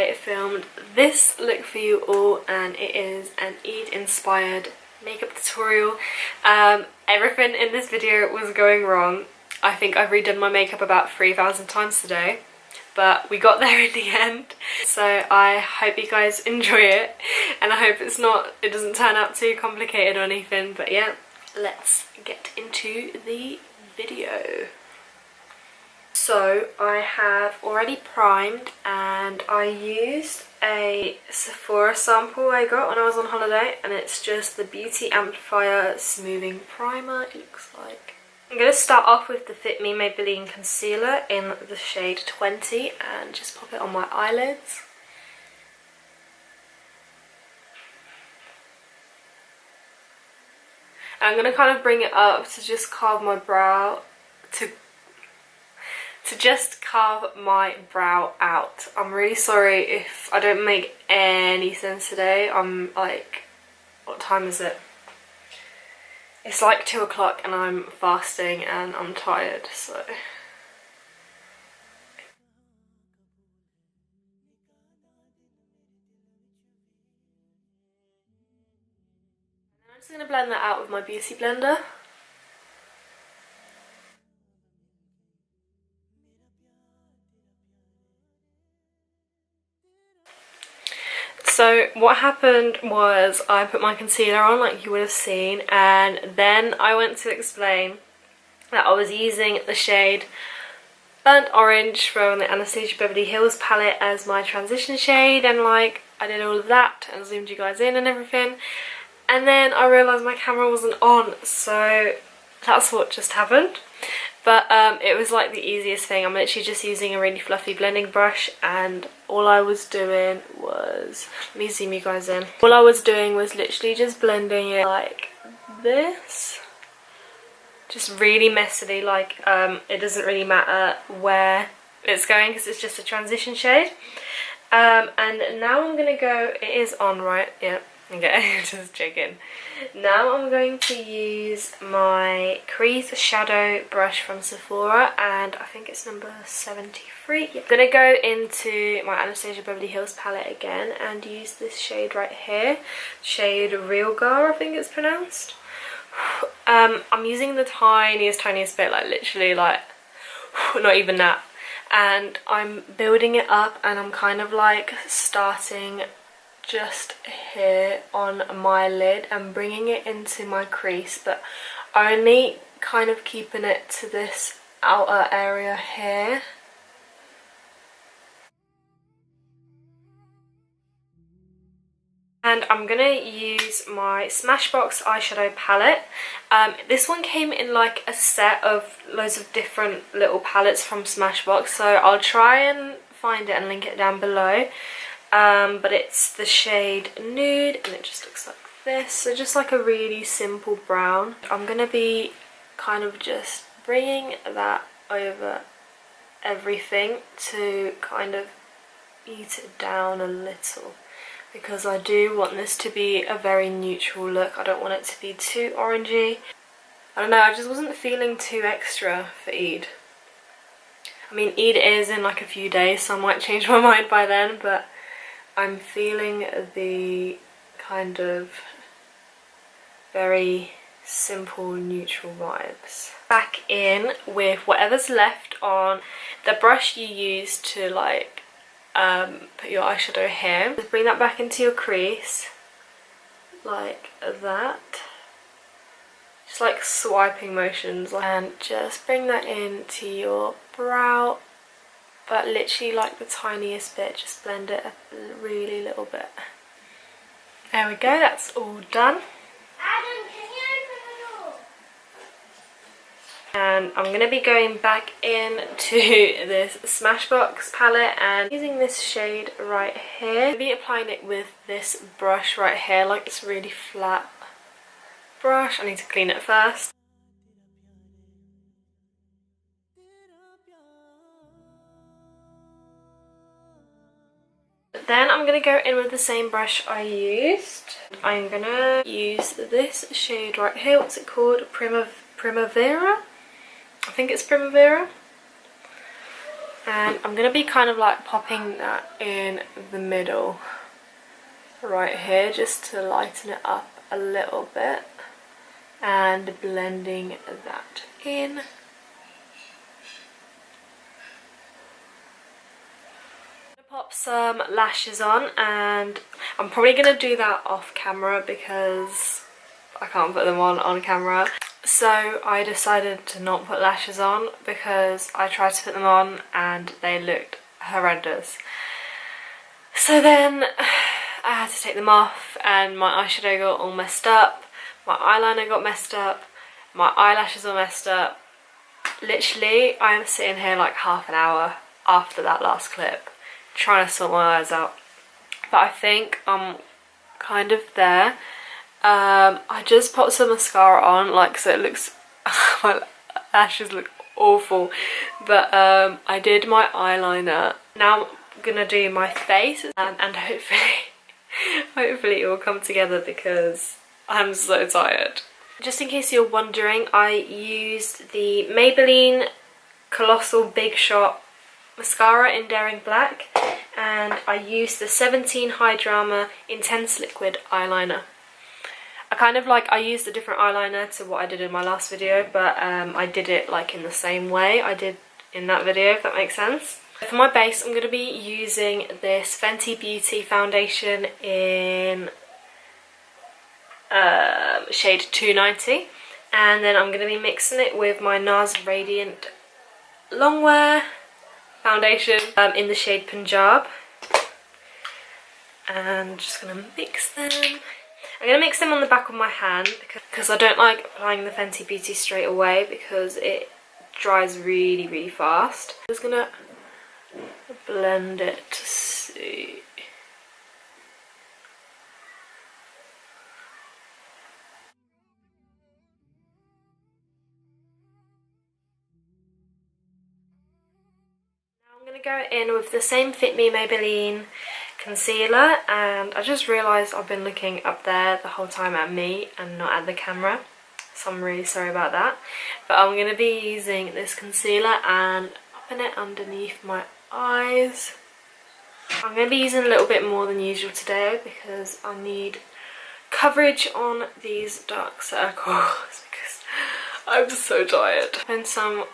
I filmed this look for you all, and it is an Eid inspired makeup tutorial. Everything in this video was going wrong. I think I've redone my makeup about 3,000 times today, but we got there in the end. So I hope you guys enjoy it, and I hope it doesn't turn out too complicated or anything. But yeah, let's get into the video. So I have already primed, and I used a Sephora sample I got when I was on holiday, and it's just the Beauty Amplifier Smoothing Primer, it looks like. I'm going to start off with the Fit Me Maybelline Concealer in the shade 20 and just pop it on my eyelids. And I'm going to kind of bring it up to just carve my brow, to just carve my brow out. I'm really sorry if I don't make any sense today. I'm like, what time is it? It's like 2 o'clock and I'm fasting and I'm tired, so. I'm just going to blend that out with my beauty blender. So what happened was I put my concealer on, like you would have seen, and then I went to explain that I was using the shade Burnt Orange from the Anastasia Beverly Hills palette as my transition shade, and like I did all of that and zoomed you guys in and everything, and then I realised my camera wasn't on, so that's what just happened. But it was like the easiest thing. I'm literally just using a really fluffy blending brush, and all I was doing was, let me zoom you guys in. All I was doing was literally just blending it like this. Just really messily, like it doesn't really matter where it's going because it's just a transition shade. And now I'm gonna go, it is on, right? Yeah. Okay, just checking. Now I'm going to use my crease shadow brush from Sephora, and I think it's number 73. Yeah. I'm going to go into my Anastasia Beverly Hills palette again and use this shade right here. Shade Real Gar, I think it's pronounced. I'm using the tiniest bit, like literally like, not even that. And I'm building it up, and I'm kind of like starting just here on my lid and bringing it into my crease, but only kind of keeping it to this outer area here. And I'm gonna use my Smashbox eyeshadow palette. This one came in like a set of loads of different little palettes from Smashbox, so I'll try and find it and link it down below. But it's the shade Nude, and it just looks like this, so just like a really simple brown. I'm gonna be kind of just bringing that over everything to kind of eat it down a little, because I do want this to be a very neutral look. I don't want it to be too orangey. I don't know, I just wasn't feeling too extra for Eid. I mean, Eid is in like a few days, so I might change my mind by then, but I'm feeling the kind of very simple neutral vibes. Back in with whatever's left on the brush you use to like put your eyeshadow here. Just bring that back into your crease like that. Just like swiping motions, and just bring that into your brow. But literally like the tiniest bit, just blend it a really little bit. There we go, that's all done. Adam, can you open the door? And I'm going to be going back into this Smashbox palette and using this shade right here. I'm going to be applying it with this brush right here, like this really flat brush. I need to clean it first. Then I'm going to go in with the same brush I used. I'm going to use this shade right here. What's it called? Primavera? I think it's Primavera. And I'm going to be kind of like popping that in the middle right here just to lighten it up a little bit and blending that in. Pop some lashes on, and I'm probably going to do that off camera because I can't put them on camera. So I decided to not put lashes on because I tried to put them on and they looked horrendous. So then I had to take them off and my eyeshadow got all messed up, my eyeliner got messed up, my eyelashes all messed up. Literally, I am sitting here like half an hour after that last clip trying to sort my eyes out. But I think I'm kind of there. I just put some mascara on, like, so it looks, my lashes look awful, but I did my eyeliner. Now I'm gonna do my face, and hopefully it will come together because I'm so tired. Just in case you're wondering, I used the Maybelline Colossal Big Shot mascara in Daring Black, and I used the 17 High Drama Intense Liquid eyeliner. I used a different eyeliner to what I did in my last video, but I did it like in the same way I did in that video, if that makes sense. For my base, I'm going to be using this Fenty Beauty foundation in shade 290, and then I'm going to be mixing it with my NARS Radiant Longwear foundation in the shade Punjab, and just going to mix them. I'm going to mix them on the back of my hand because I don't like applying the Fenty Beauty straight away because it dries really fast. I'm just going to blend it to see. Now I'm going to go in with the same Fit Me Maybelline concealer, and I just realised I've been looking up there the whole time at me and not at the camera, so I'm really sorry about that. But I'm going to be using this concealer and popping it underneath my eyes. I'm going to be using a little bit more than usual today because I need coverage on these dark circles because I'm so tired. And some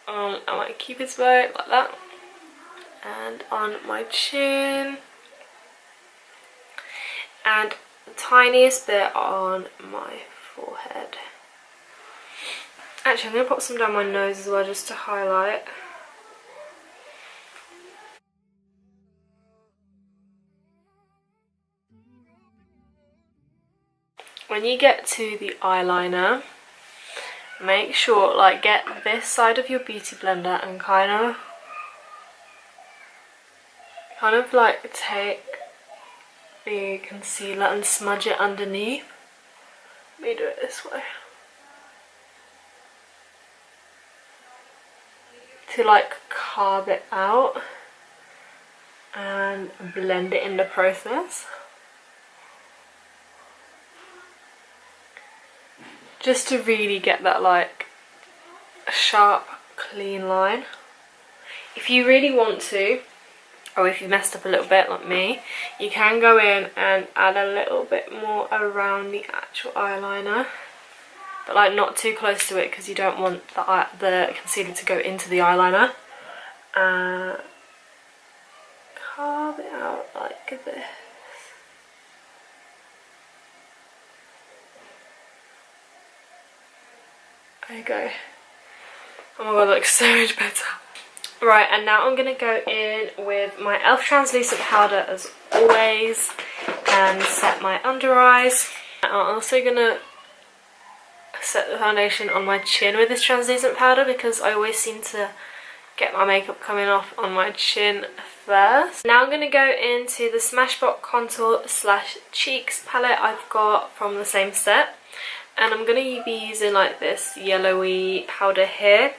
on my cupid's bow like that, and on my chin, and the tiniest bit on my forehead. Actually, I'm going to pop some down my nose as well just to highlight. When you get to the eyeliner, make sure, like, get this side of your beauty blender and kind of like take the concealer and smudge it underneath. Let me do it this way. To like carve it out and blend it in the process. Just to really get that like sharp, clean line. If you really want to, or if you messed up a little bit like me, you can go in and add a little bit more around the actual eyeliner, but like not too close to it because you don't want the concealer to go into the eyeliner. Carve it out like this. There you go. Oh my god, that looks so much better. Right, and now I'm going to go in with my e.l.f. translucent powder as always and set my under eyes. I'm also going to set the foundation on my chin with this translucent powder because I always seem to get my makeup coming off on my chin first. Now I'm going to go into the Smashbox Contour / Cheeks palette I've got from the same set. And I'm going to be using like this yellowy powder here.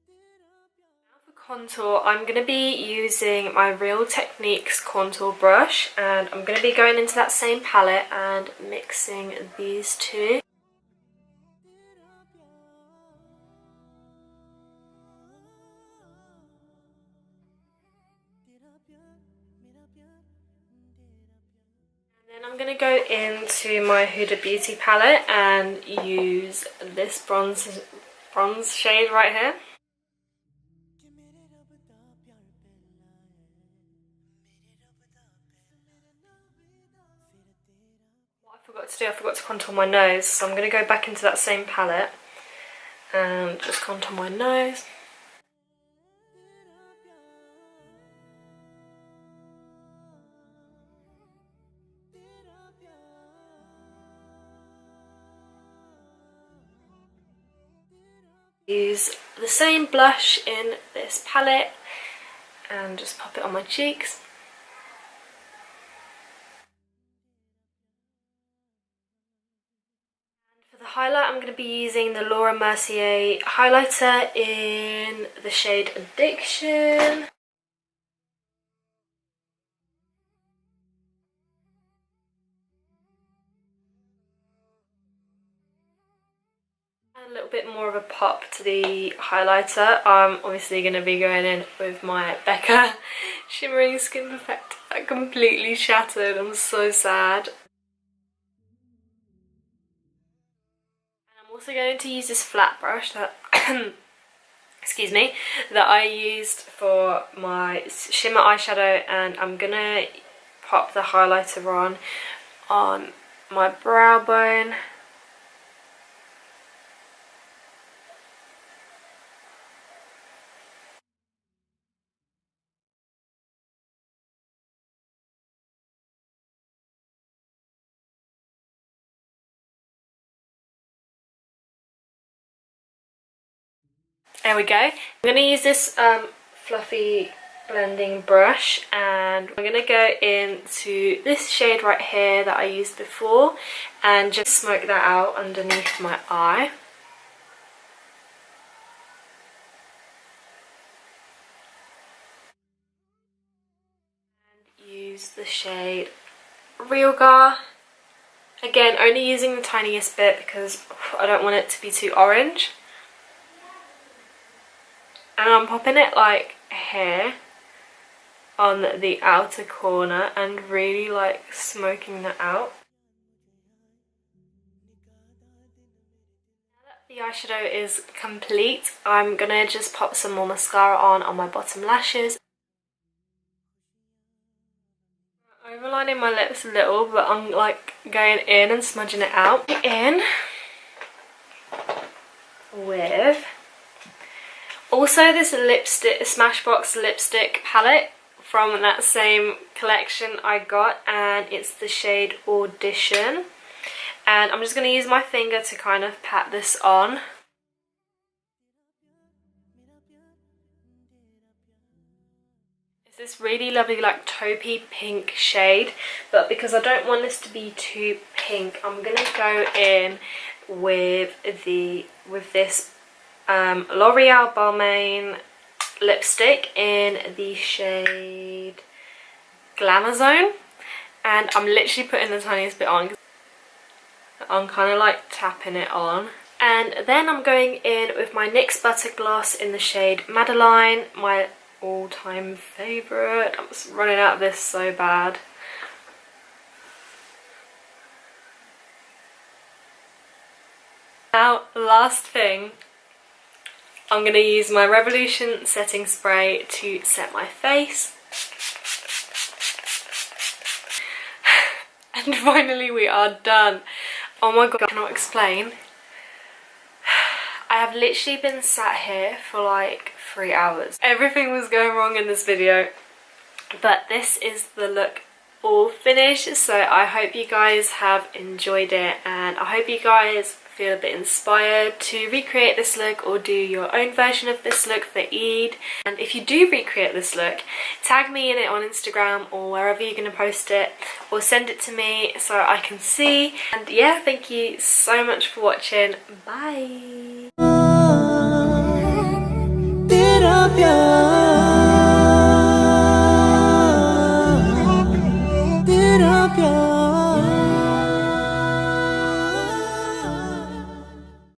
Now for contour, I'm going to be using my Real Techniques contour brush. And I'm going to be going into that same palette and mixing these two. Then I'm going to go into my Huda Beauty palette and use this bronze shade right here. What I forgot to do, I forgot to contour my nose, so I'm going to go back into that same palette and just contour my nose. Use the same blush in this palette and just pop it on my cheeks. And for the highlight, I'm going to be using the Laura Mercier highlighter in the shade Addiction. A little bit more of a pop to the highlighter. I'm obviously going to be going in with my Becca Shimmering Skin Perfect. I completely shattered. I'm so sad. And I'm also going to use this flat brush that excuse me, that I used for my shimmer eyeshadow, and I'm going to pop the highlighter on my brow bone. There we go. I'm going to use this fluffy blending brush, and I'm going to go into this shade right here that I used before and just smoke that out underneath my eye. And use the shade Realgar. Again, only using the tiniest bit because I don't want it to be too orange. And I'm popping it like here on the outer corner and really like smoking that out. Now that the eyeshadow is complete, I'm gonna just pop some more mascara on my bottom lashes. I'm overlining my lips a little, but I'm like going in and smudging it out. In with also this lipstick, Smashbox lipstick palette from that same collection I got, and it's the shade Audition. And I'm just going to use my finger to kind of pat this on. It's this really lovely like taupey pink shade, but because I don't want this to be too pink, I'm going to go in with this L'Oreal Balmain lipstick in the shade Glam, and I'm literally putting the tiniest bit on. I'm kind of like tapping it on, and then I'm going in with my NYX Butter Gloss in the shade Madeline, my all-time favourite. I'm just running out of this so bad. Now, last thing, I'm going to use my Revolution setting spray to set my face. And finally we are done. Oh my god, I cannot explain. I have literally been sat here for like 3 hours. Everything was going wrong in this video, but this is the look all finished. So I hope you guys have enjoyed it, and I hope you guys feel a bit inspired to recreate this look or do your own version of this look for Eid. And if you do recreate this look, tag me in it on Instagram or wherever you're going to post it, or send it to me so I can see. And yeah, thank you so much for watching. Bye.